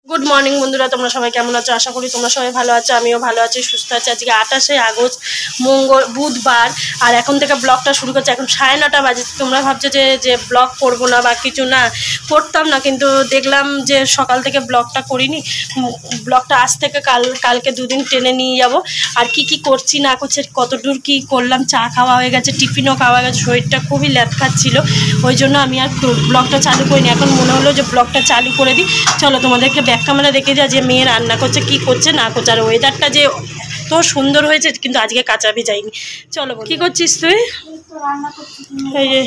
Good morning বন্ধুরা, তোমরা সবাই কেমন আছো? আশা করি তোমরা সবাই ভালো আছো, আমিও ভালো আছি, সুস্থ আছি। আজকে 28শে আগস্ট বুধবার, আর এখন থেকে ব্লগটা শুরু করছে। এখন 9:30 বাজে। তোমরা ভাবছো যে ব্লগ করবো না বা কিছু, না করতাম না, কিন্তু দেখলাম যে সকাল থেকে ব্লগটা করিনি। ব্লগটা আজ থেকে কালকে দুদিন টেনে নিয়ে যাব। আর কি করছি না করছি, কতদূর কি করলাম, চা খাওয়া হয়ে গেছে, টিফিনও খাওয়া গেছে, শরীরটা খুবই ল্যাদ খাচ্ছিল, ওই জন্য আমি আর ব্লগটা চালু করিনি। এখন মনে হলো যে ব্লগটা চালু করে দিই। চলো তোমাদেরকে ব্যাক ক্যামেরা দেখে যা যে মেয়ে রান্না করছে, কি করছে না করছে। আর ওয়েদারটা যে এত সুন্দর হয়েছে, কিন্তু আজকে কাঁচা ভেজাইনি। চলো, কি করছিস তুই? এই যে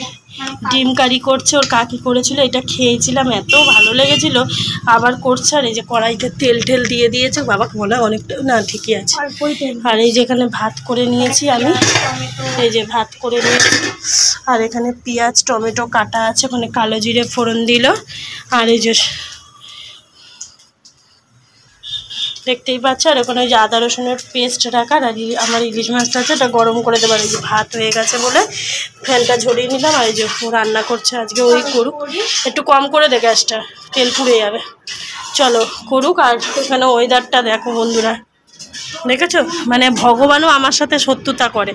ডিম কারি করছে, ওর কাকি করেছিল, এটা খেয়েছিলাম, এত ভালো লেগেছিল, আবার করছে। আর এই যে কড়াইতে তেল দিয়ে দিয়েছে, বাবা বলা অনেকটা না, ঠিকই আছে। আর এই যে এখানে ভাত করে নিয়েছি আমি, এই যে ভাত করে নিয়েছি। আর এখানে পেঁয়াজ টমেটো কাটা আছে, ওখানে কালো জিরে ফোড়ন দিল। আর এই যে দেখতেই পাচ্ছ, আর ওখানে ওই যে আদা রসুনের পেস্ট রাখার, আর আমার ইলিশ মাছটা আছে, এটা গরম করে দেবার। এই যে ভাত হয়ে গেছে বলে ফ্যানটা ঝরিয়ে নিলাম। আর এই যে রান্না করছে আজকে, ওই করুক, একটু কম করে দে গ্যাসটা, তেল পুড়ে যাবে। চলো করুক। আর এখানে ওয়েদারটা দেখো বন্ধুরা, দেখেছো, মানে ভগবানও আমার সাথে শত্রুতা করে,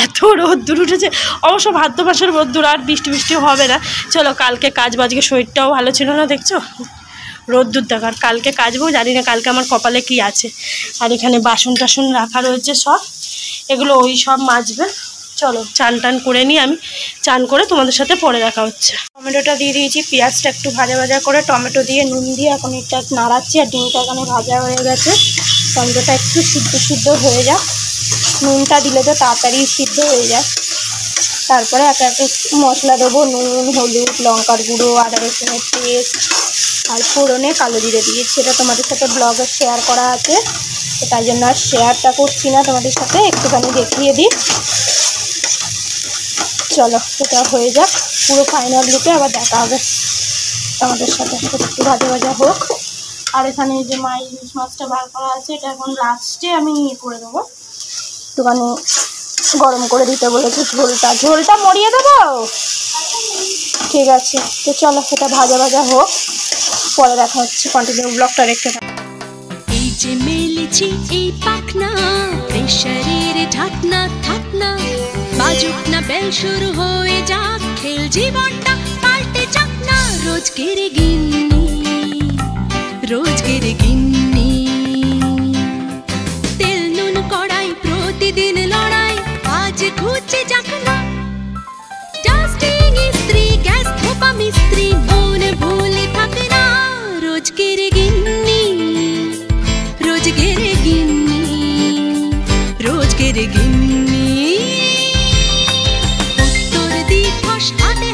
এত রোদ্দুর উঠেছে। অবশ্য ভাদ্র মাসের রোদ্দুর, আর বৃষ্টি হবে না। চলো, কালকে কাজ বাজকে, শরীরটাও ভালো ছিল না, দেখছো রোদ্দুর দেখ। আর কালকে কাচবো, জানি না কালকে আমার কপালে কি আছে। আর এখানে বাসন টাসন রাখা রয়েছে সব, এগুলো ওই সব মাজবে। চলো চান টান করে নিই, আমি চান করে তোমাদের সাথে পরে দেখা হচ্ছে। টমেটোটা দিয়ে দিয়েছি, পেঁয়াজটা একটু ভাজা করে টমেটো দিয়ে নুন দিয়ে এখন এটা নাড়াচ্ছি। আর ডিমটা এখানে ভাজা হয়ে গেছে, টমেটোটা একটু সিদ্ধ হয়ে যাক। নুনটা দিলে তো তাড়াতাড়ি সিদ্ধ হয়ে যায়। তারপরে একে একে মশলা দেবো, নুন, হলুদ, লঙ্কার গুঁড়ো, আদা রসুনের পেস্ট, আর ফোড়নে কালো জিরে দিয়েছি। এটা তোমাদের সাথে ব্লগে শেয়ার করা আছে, তাই জন্য আর শেয়ারটা করছি না তোমাদের সাথে, একটুখানি দেখিয়ে দিই। চলো এটা হয়ে যাক, পুরো ফাইনাল লুকে আবার দেখা হবে তোমাদের সাথে। একটু ভাজা হোক। আর এখানে যে ইলিশ মাছটা বার করা আছে, এটা এখন লাস্টে আমি করে দেবো, একটুখানি গরম করে দিতে বলেছে। ঝোলটা মরিয়ে দেবো, ঠিক আছে। তো চলো সেটা ভাজা হোক, পরে দেখা হচ্ছে। কন্টিনিউ ব্লগটা দেখতে থাকো। এই যে মেলেছি এই পাখনা, প্রেশারের ঢাকনা থাকনা, বাজুক না বেল শুরু হয়ে যাক, খেল জীবনটা পাল্টে যাক না। রোজকের গিন্নি, তেল নুন কড়াই, প্রতিদিন লড়াই, আজ ঘুচে যাক না। ডাস্টিং ইস্ত্রি, গ্যাস ধোপা মিস্ত্রি, মন ভুলে থাকে না। রোজকের গিন্নি, উত্তর দিবস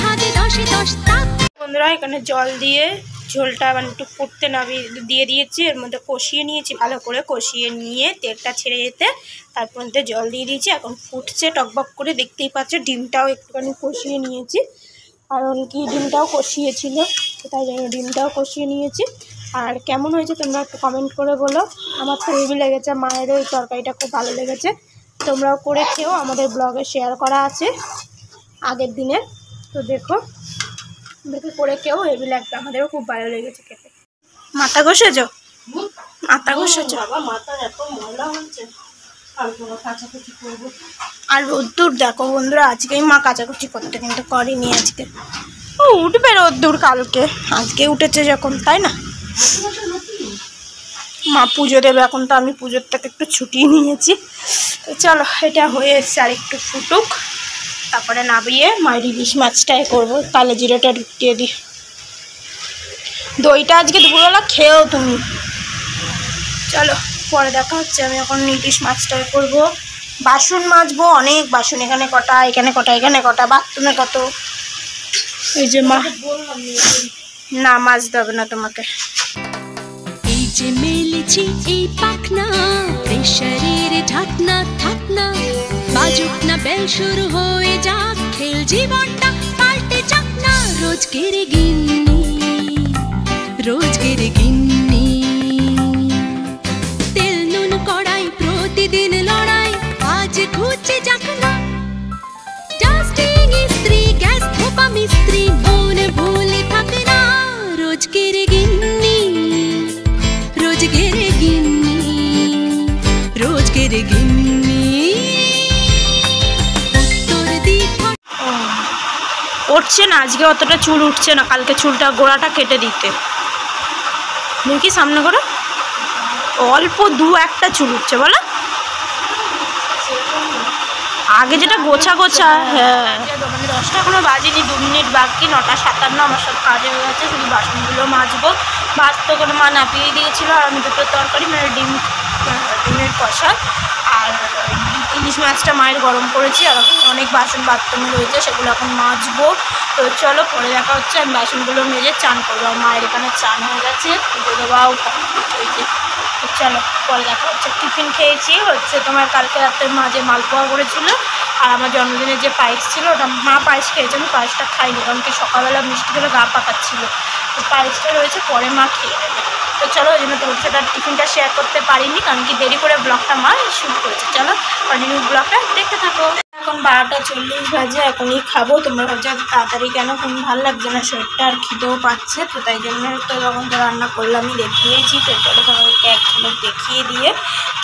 হাতে দশে 10 তাক। বন্ধুরা, এখানে জল দিয়ে ঝোলটা মানে একটু ফুটতে দিয়ে দিয়েছি, এর মধ্যে কষিয়ে নিয়েছি, ভালো করে কষিয়ে নিয়ে তেলটা ছেড়ে যেতে তারপর জল দিয়ে দিয়েছি। এখন ফুটছে টকবক করে, দেখতেই পাচ্ছ। ডিমটাও একটুখানি কষিয়ে নিয়েছি, কারণ কি ডিমটাও কষিয়েছিল, তাই জন্য ডিমটাও কষিয়ে নিয়েছি। আর কেমন হয়েছে তোমরা একটু কমেন্ট করে বলো। আমার তো হেভি লেগেছে, মায়েরও এই তরকারিটা খুব ভালো লেগেছে। তোমরাও করে খেও, আমাদের ব্লগে শেয়ার করা আছে আগের দিনে, তো দেখে করে খেও, হেভি লাগবে, আমাদেরও খুব ভালো লেগেছে খেতে। মাথা ঘষেছ? বাবা, মাথার এত ময়লা হচ্ছে, কাচাকুচি করবো। আর রোদ্দুর দেখো বন্ধুরা, আজকেই মা কাচাকুচি করতে কিন্তু করিনি আজকে। উঠবে রোদ্দুর কালকে, আজকে উঠেছে যখন, তাই না? মা পুজো দেবে এখন, তো আমি পুজোর থেকে একটু ছুটি নিয়েছি। তো চলো, এটা হয়ে এসছে, আর একটু ফুটুক, তারপরে নামিয়ে মায়ের ইলিশ মাছটাই করবো। কালো জিরাটা ঢুকিয়ে দিই। দইটা আজকে দুপুরবেলা খেয়েও তুমি। চলো পরে দেখা হচ্ছে। আমি এখন ইলিশ মাছটাই করবো। বাসন মাজবো, অনেক বাসন, এখানে কটা, এখানে কটা, বাথরুমে কত। এই যে মা, না মাজতে হবে না তোমাকে। এই যে মেলেছি এই পাখনা, প্রেশারের ঢাকনা থাকনা, বাজুক না বেল শুরু হয়ে যাক, খেল জীবনটা পাল্টে যাক না। রোজকের গিন্নি, তেল নুন কড়াই, প্রতিদিন লড়াই, আজ ঘুচে যাক না। ডাস্টিং ইস্ত্রি, গ্যাস ধোপা মিস্ত্রি, মন ভুলে থাকে না। রোজকের গিন্নি, কাঠের গিন্নি উত্তর দিক উঠছে না আজকে, অতটা চুল উঠছে না, কালকে চুলটা গোড়াটা কেটে দিতে। দেখি সামনে করে অল্প দু একটা চুল উঠছে বলো, আগে যেটা গোছা গোছা। হ্যাঁ দোকানে 10টা এখনো বাজেনি, 2 মিনিট বাকি, 9:57। আমার সব কাজ হয়ে গেছে, শুধু বাসনগুলো মাজবো। ভাত তো কোনো মা নাপিয়ে দিয়েছিল, আর আমি দুটো তরকারি মানে ডিমের কষা আর ইলিশ মাছটা মায়ের গরম করেছি, আর অনেক বাসন বাথরুমে রয়েছে, সেগুলো এখন মাজবো। তো চলো পরে দেখা হচ্ছে। আমি বাসনগুলো মেজে চান করবো, আর মায়ের এখানে চান হয়ে গেছে, পুজো দেওয়াও হয়েছে। তো চলো পরে দেখা হচ্ছে। টিফিন খেয়েছি হচ্ছে তোমার কালকে রাতের মা যে মালপোয়া করেছিল, আর আমার জন্মদিনের যে পায়েস ছিল ওটা মা পায়েস খেয়েছে, আমি পায়েসটা খাইনি, কারণ কি সকালবেলা মিষ্টি করে গা পাকাচ্ছিল। তো পায়েসটা রয়েছে, পরে মা খেয়ে নেবে। তো চলো ওই জন্য তোমার সাথে টিফিনটা শেয়ার করতে পারিনি, কারণ কি দেরি করে ব্লগটা মা শুরু করেছে। চলো কন্টিনিউ ব্লগটা দেখতে থাকো। এখন 12:40 বাজে, এখনই খাবো। তোমরা ভাবছো তাড়াতাড়ি কেন, কোন ভালো লাগছে না শরীরটা, আর খিদেও পাচ্ছে, তো তাই জন্য তো তখন তো রান্না করলামই, দেখিয়েছি। তো চলো তোমাদেরকে এক ঝলক দেখিয়ে দিয়ে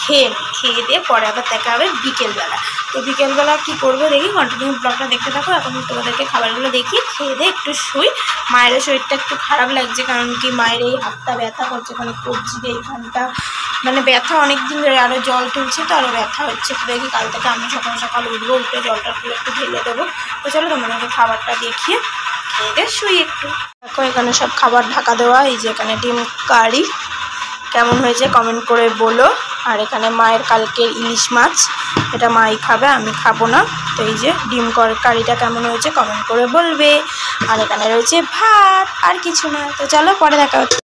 খেয়ে দিয়ে পরে আবার দেখা হবে বিকেলবেলা। তো বিকেলবেলা কী করবো দেখি, কন্টিনিউ ব্লগটা দেখতে থাকো। এখন তোমাদেরকে খাবারগুলো দেখি, খেয়ে দিয়ে একটু শুই। মায়েরও শরীরটা একটু খারাপ লাগছে, কারণ কি মায়ের এই হাতটা ব্যথা করছে, মানে কবজি এইখানটা মানে ব্যথা অনেক দিন ধরে, আরও জল তুলছে তো আরও ব্যথা হচ্ছে। তো দেখি কাল থেকে আমি সকাল সকাল উঠবো, উঠে জলটা একটু ঢেলে দেবো। তো চলো তোমাদেরকে খাবারটা দেখিয়ে খেয়ে দিয়ে শুই একটু। দেখো এখানে সব খাবার ঢাকা দেওয়া, এই যে এখানে ডিম কারি, কেমন হয়েছে কমেন্ট করে বলো। আর এখানে মায়ের কালকের ইলিশ মাছ, এটা মাই খাবে, আমি খাবো না। তো এই যে ডিম কারিটা কেমন হয়েছে কমেন্ট করে বলবে। আর এখানে রয়েছে ভাত, আর কিছু না। তো চলো পরে দেখা হচ্ছে।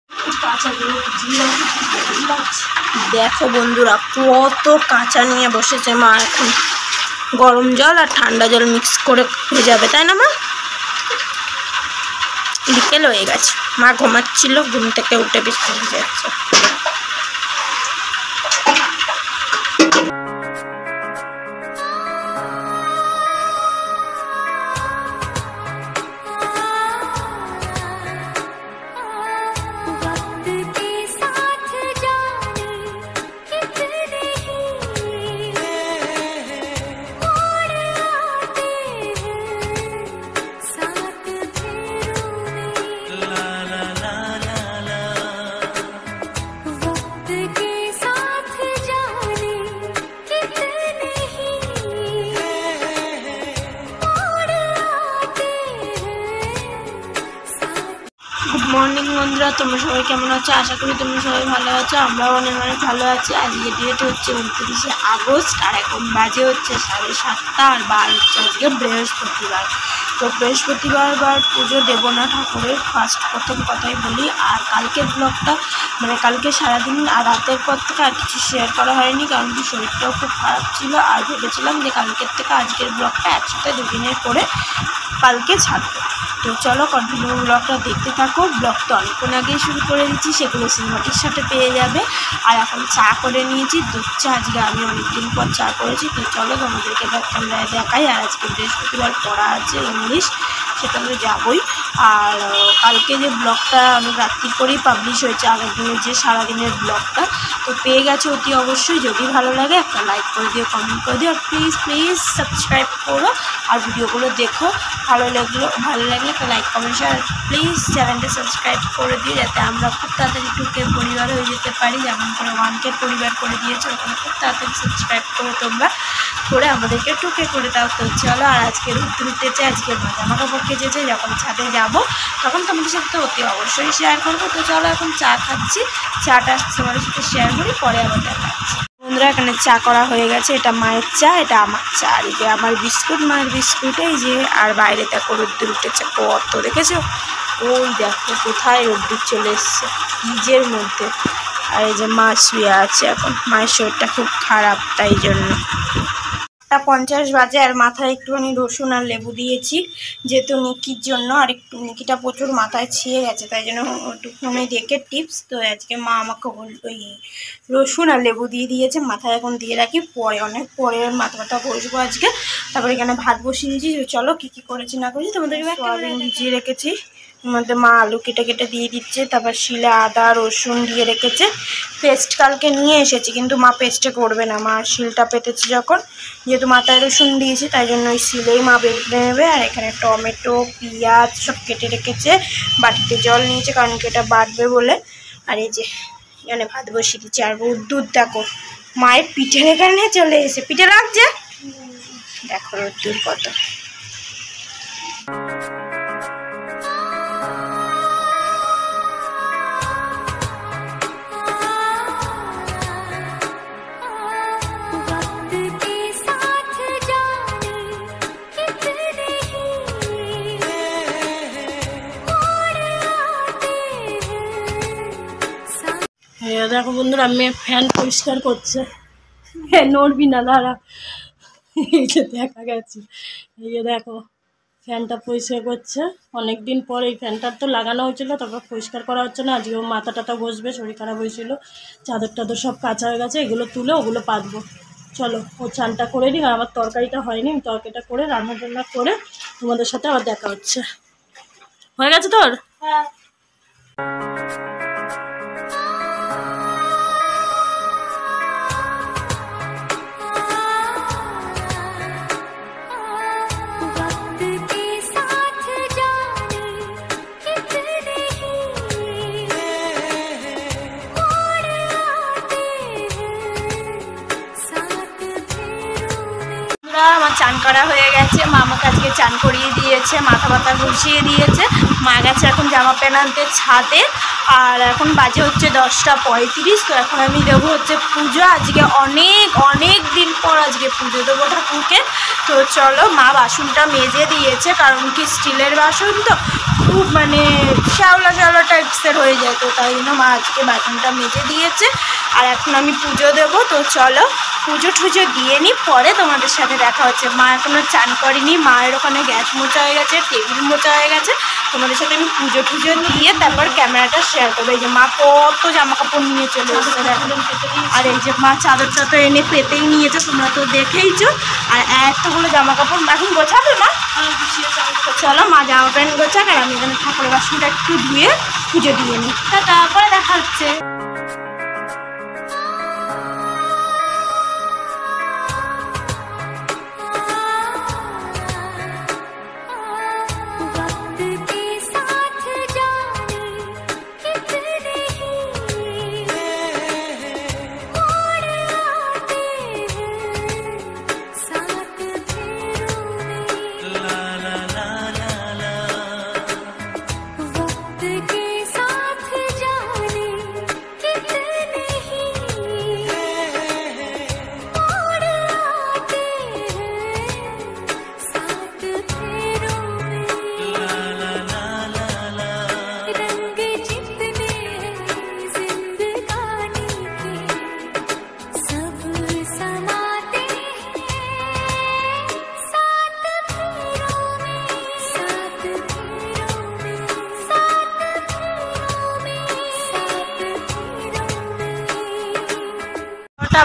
দেখো বন্ধুরা কত কাঁচা নিয়ে বসেছে মা, এখন গরম জল আর ঠান্ডা জল মিক্স করে হয়ে যাবে, তাই না মা? বিকেল হয়ে গেছে, মা ঘুমাচ্ছিল, ঘুম থেকে উঠে বেশ হয়ে যাচ্ছে। মর্নিং বন্ধুরা, তোমরা সবাই কেমন আছো? আশা করি তোমরা সবাই ভালো আছো, আমরাও অনেক ভালো আছি। আজকে ডেট হচ্ছে 29শে আগস্ট, আর এখন বাজে হচ্ছে 7:30, আর বার হচ্ছে আজকে বৃহস্পতিবার। তো বৃহস্পতিবার পুজো দেবো না ঠাকুরের, প্রথম কথাই বলি। আর কালকের ব্লগটা মানে কালকে সারাদিন আর রাতের পর থেকে আর কিছু শেয়ার করা হয়নি, কারণ কি শরীরটাও খুব খারাপ ছিল। আর ভেবেছিলাম যে কালকের থেকে আজকের ব্লগটা একসাথে 2 দিনের করে কালকে ছাড়বো। তো চলো কন্টিনিউ ব্লগটা দেখতে থাকো। ব্লগ তো অনেকক্ষণ আগেই শুরু করে দিচ্ছি, সেগুলো সিনেমাটির সাথে পেয়ে যাবে। আর এখন চা করে নিয়েছি, দুধ চা, আজকে আমি অনেকদিন পর চা করেছি। তো চলো তোমাদেরকে ক্যামেরায় দেখাই। আর আজকে বৃহস্পতিবার পড়া আছে ইংলিশ, সেটা তো যাবই। আর কালকে যে ব্লগটা অনেক রাত্রি করেই পাবলিশ হয়েছে, আগের দিনের যে সারাদিনের ব্লগটা, তো পেয়ে গেছে অতি অবশ্যই। যদি ভালো লাগে একটা লাইক করে দিও, কমেন্ট করে দিও, আর প্লিজ সাবস্ক্রাইব করো, আর ভিডিওগুলো দেখো। ভালো লাগলে একটা লাইক কমেন্ট শেয়ার, প্লিজ চ্যানেলটা সাবস্ক্রাইব করে দিও, যাতে আমরা খুব তাড়াতাড়ি 2K পরিবার হয়ে যেতে পারি। যেমন করে 1K পরিবার করে দিয়েছে, ওখানে খুব তাড়াতাড়ি সাবস্ক্রাইব করে তোমরা করে আমাদেরকে 2K করে দাও। তো চলো, আর আজকে রোদ উঠেছে, আজকে জামা কাপড় কেচেছে, যখন ছাদে যাব তখন তোমাদের সাথে অতি অবশ্যই শেয়ার করবো। তো চলো এখন চা খাচ্ছি, চাটা তোমাদের সাথে শেয়ার করি, পরে আবার দেখাচ্ছি। বন্ধুরা এখানে চা করা হয়ে গেছে, এটা মায়ের চা, এটা আমার চা। আর এই যে আমার বিস্কুট, মায়ের বিস্কুট, এই যে। আর বাইরে দেখো রোদ্দুর উঠেছে কত, দেখেছো? ওই দেখো কোথায় রোদ্দুর চলে এসছে, ফ্রিজের মধ্যে। আর এই যে মা শুয়ে আছে, এখন মায়ের শরীরটা খুব খারাপ, তাই জন্য। 50 বাজে, আর মাথায় একটুখানি রসুন আর লেবু দিয়েছি, যেহেতু নিকির জন্য। আর একটু নিকিটা প্রচুর মাথায় ছিঁড়ে গেছে, তাই জন্য একটুখানি দেখে টিপস। তো আজকে মা আমাকে ওই রসুন আর লেবু দিয়ে দিয়েছে, মাথায় এখন দিয়ে রাখি, পরে অনেক পরে মাথাটা বসবো আজকে। তারপরে এখানে ভাত বসিয়ে দিয়েছি। চলো কী কী করেছি না করেছি তোমাদের। সয়াবিন ভিজিয়ে রেখেছি, মধ্যে মা আলু কেটে কেটে দিয়ে দিচ্ছে, তারপর শিলে আদা রসুন দিয়ে রেখেছে। পেস্ট কালকে নিয়ে এসেছি, কিন্তু মা পেস্টে করবে না, মা শিলটা পেতেছে যখন, যেহেতু মাথায় রসুন দিয়েছি তাই জন্য ওই শিলেই মা বেটে নেবে। আর এখানে টমেটো পেঁয়াজ সব কেটে রেখেছে, বাটিতে জল নিয়েছে কারণ কি এটা বাটবে বলে। আর এই যে এখানে ভাত বসিয়ে দিচ্ছি। আর রোদ্দুর দেখো, মায়ের পিঠের এখানে চলে এসে পিঠে লাগছে, দেখো রোদ্দুর কত। দেখো বন্ধুরা, আমি ফ্যান পরিষ্কার করছে, নড়বি না দাঁড়া, এই যে দেখা গেছে, এই যে দেখো ফ্যানটা পরিষ্কার করছে। অনেক দিন পর এই ফ্যানটার তো লাগানো হয়েছিল, তারপর পরিষ্কার করা হচ্ছে না। আজকেও মাথা টাথা বসবে, শরীর খারাপ হয়েছিল, চাদর টাদর সব কাঁচা হয়ে গেছে, এগুলো তুলে ওগুলো পাতবো। চলো ও চানটা করে নিই, আর আমার তরকারিটা হয়নি, আমি তরকারিটা করে রান্না টান্না করে তোমাদের সাথে আবার দেখা হচ্ছে। হয়ে গেছে তোর? হ্যাঁ। আমার চান করা হয়ে গেছে, মা আমাকে আজকে চান করিয়ে দিয়েছে, মাথা ব্যথা ঘুষিয়ে দিয়েছে। মা গেছে এখন জামা প্যান্ট আনতে ছাদে, আর এখন বাজে হচ্ছে 10:35। তো এখন আমি দেবো হচ্ছে পুজো। আজকে অনেক দিন পর আজকে পুজো দেবো ঠাকুরকে। তো চলো, মা বাসনটা মেজে দিয়েছে, কারণ কি স্টিলের বাসন তো খুব মানে শ্যাওলা শ্যাওলা টাইপসের হয়ে যায়, তো তাই জন্য মা আজকে বাসনটা মেজে দিয়েছে। আর এখন আমি পুজো দেবো। তো চলো পুজো টুজো দিয়ে নিই, পরে তোমাদের সাথে দেখা হচ্ছে। মা এখনও চান করেনি, মায়ের ওখানে গ্যাস মোচা হয়ে গেছে, টেবিল মোচা হয়ে গেছে। তোমাদের সাথে আমি পুজো টুজো দিয়ে তারপর ক্যামেরাটা শেয়ার করবো। এই যে মা কত জামা কাপড় নিয়ে চলে এসেছে, আর এই যে মা চাদরটা তো এনে পেতেই নিয়েছে, তোমরা তো দেখেইছো। আর এতগুলো জামা কাপড় এখন গোছাবে মা, চলো মা জামা প্যান্ট গোছাক, আর আমি এখানে ঠাকুরের বাসনটা একটু ধুয়ে পুজো দিয়ে নিই। তারপরে দেখা হচ্ছে।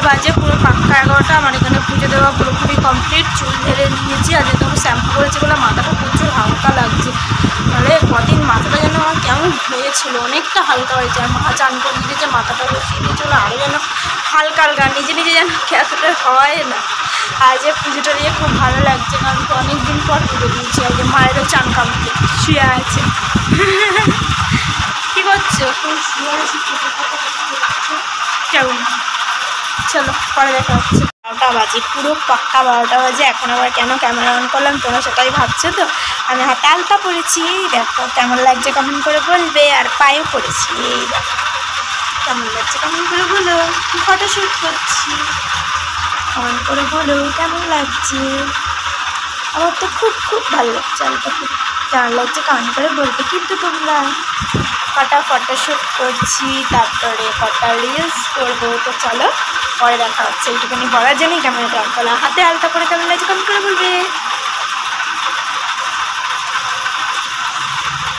বাজে পুরো পাক্কা 11টা। আমার এখানে পুজো দেওয়া পুরোপুরি কমপ্লিট, চুল ঢেলে নিয়েছি। আর যেহেতু আমি শ্যাম্পু করেছি বলে মাথাটা প্রচুর হালকা লাগছে, তাহলে কদিন মাথাটা যেন আমার কেমন হয়েছিল, অনেকটা হালকা হয়েছে। আর মা চান করে দিয়েছে, মাথাটা বসিয়ে দিয়েছিল, আরও যেন হালকা হালকা নিজে নিজে যেন এতটা হয় না। আর যে পুজোটা দিয়ে খুব ভালো লাগছে, কারণ অনেক দিন পর পুজো দিয়েছি। আর যে মায়েরও চান কমপ্লিট, শুয়ে আছে। কী করছো? কেমন? চলো পরে দেখা হচ্ছে। 12টা বাজে, পুরো পাক্কা 12টা বাজে। এখন আবার কেন ক্যামেরা অন করলাম তোমরা সেটাই ভাবছো তো। আমি হাতে আলতা পরেছি, দেখো কেমন লাগছে কমেন্ট করে বলবে। আর পায়েও পরেছি, এই দেখো কেমন লাগছে কমেন্ট করে বলো। ফটোশ্যুট করছি, কমেন্ট করে বলো কেমন লাগছে। আমার তো খুব খুব ভালো লাগছে, আলতা খুব কেমন লাগছে কমেন্ট করে বলবে কিন্তু তোমরা। কটা ফটোশ্যুট করছি, তারপরে কটা রিলস করবো। তো চলো পরে দেখা হচ্ছে। এইটুখানি বলার জন্যই ক্যামেরাটা অন করলাম। হাতে আলতা করে কেমন লাগছে কমেন্ট করে বলবে।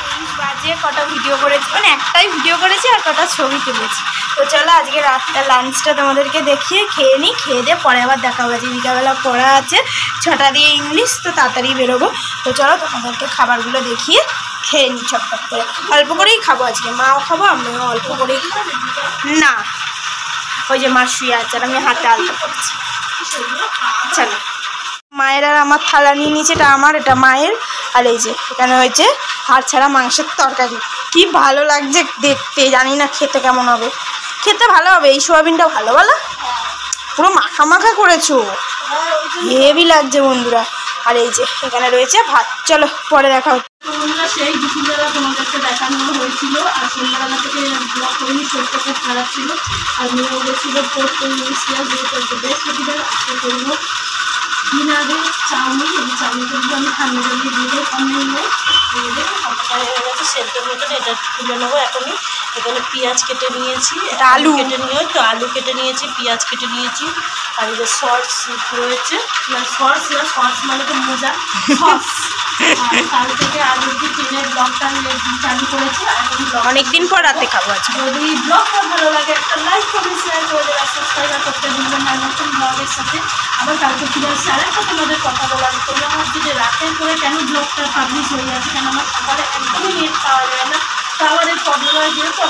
23 বাজে, কটা ভিডিও করেছি, মানে একটাই ভিডিও করেছি আর কটা ছবি তুলেছি। তো চলো আজকে রাতটা লাঞ্চটা তোমাদেরকে দেখিয়ে খেয়ে নিই, খেয়ে দিয়ে পরে আবার দেখা হবে। বিকালবেলা পড়া আছে 6টা দিয়ে ইংলিশ, তো তাড়াতাড়ি বেরোবো। তো চলো তোমাদেরকে খাবারগুলো দেখিয়ে খেয়ে নিই চটপট করে, অল্প করেই খাবো আজকে, মাও খাবো আমিও অল্প করেই খাবো। না ওই যে মা শুয়ে আছে আর আমি হাতে আলতা করছি। চলো, মায়ের আর আমার থালা নিয়ে নিয়েছে, এটা আমার, এটা মায়ের। আর এই যে এখানে হয়েছে হাড় ছাড়া মাংসের তরকারি, কি ভালো লাগছে দেখতে, জানি না খেতে কেমন হবে। খেতে ভালো হবে, এই সোয়াবিনটা ভালো, বলো পুরো মাখা মাখা করেছো, হেভি লাগছে বন্ধুরা। আর এই যে এখানে রয়েছে ভাত। চলো পরে দেখা হচ্ছে। বন্ধুরা সেই দুপুরবেলা তোমাদেরকে দেখানো হয়েছিল, আর সন্ধ্যাবেলা থেকে ব্লগ করিনি, শরীরটা খুব খারাপ ছিল। আর মেয়েও গেছিলো পড়তে ইংলিশিয়া, যেহেতু বৃহস্পতিবার আজকে করবো ডিনারে চাউমিন। এই চাউমিনটা আমি ঠান্ডা জল দিয়ে দিয়ে দেবো, কমে নিয়ে হয়ে গেছে সেদ্ধ মতন। এটা তুলে নেবো এখনই। এখানে পেঁয়াজ কেটে নিয়েছি, আলু কেটে নিয়ে তো আলু কেটে নিয়েছি, পেঁয়াজ কেটে নিয়েছি। আর এই যে সস রয়েছে, মানে সস না, সস মানে তো মোজা, সস। আর কাল থেকে আলু দিয়ে ট্রেনের ব্লগটা চালু করেছি। আর এখন অনেকদিন পর রাতে খাবো আজকে। যদি ব্লগটা ভালো লাগে একটা লাইক কমেন্ট শেয়ার করে দেবেন, সাবস্ক্রাইব করতে ভুলবেন না। নতুন ব্লগের সাথে আবার কালকে ফিরে আসছে। আরেকটা তোমাদের কথা বলার, তোমরা ভাবছি যে রাতের করে কেন ব্লগটা পাবলিশ হয়ে যাচ্ছে, কেন আমার সকালে একদমই নেট পাওয়া যায় না। টাওয়ারের প্রবলেম হয়, যেহেতু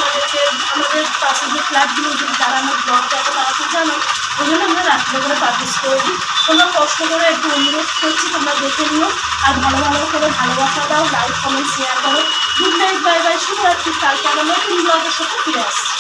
আমাদের পাশে যে ফ্ল্যাটগুলো যারা আমার ব্লগ দেখো তারা তো জানো, ওই জন্য আমরা রাত্রে করে পাবলিশ করে দিই। তোমরা কষ্ট করে একটু অনুরোধ করছি, তোমরা দেখে নিও আর ভালো করে ভালোবাসা দাও, লাইক কমেন্ট শেয়ার করো। গুড নাইট, বাই বাই, শুভরাত্রি। কালকে আমরা নতুন ব্লগের সাথে ফিরে আসছি।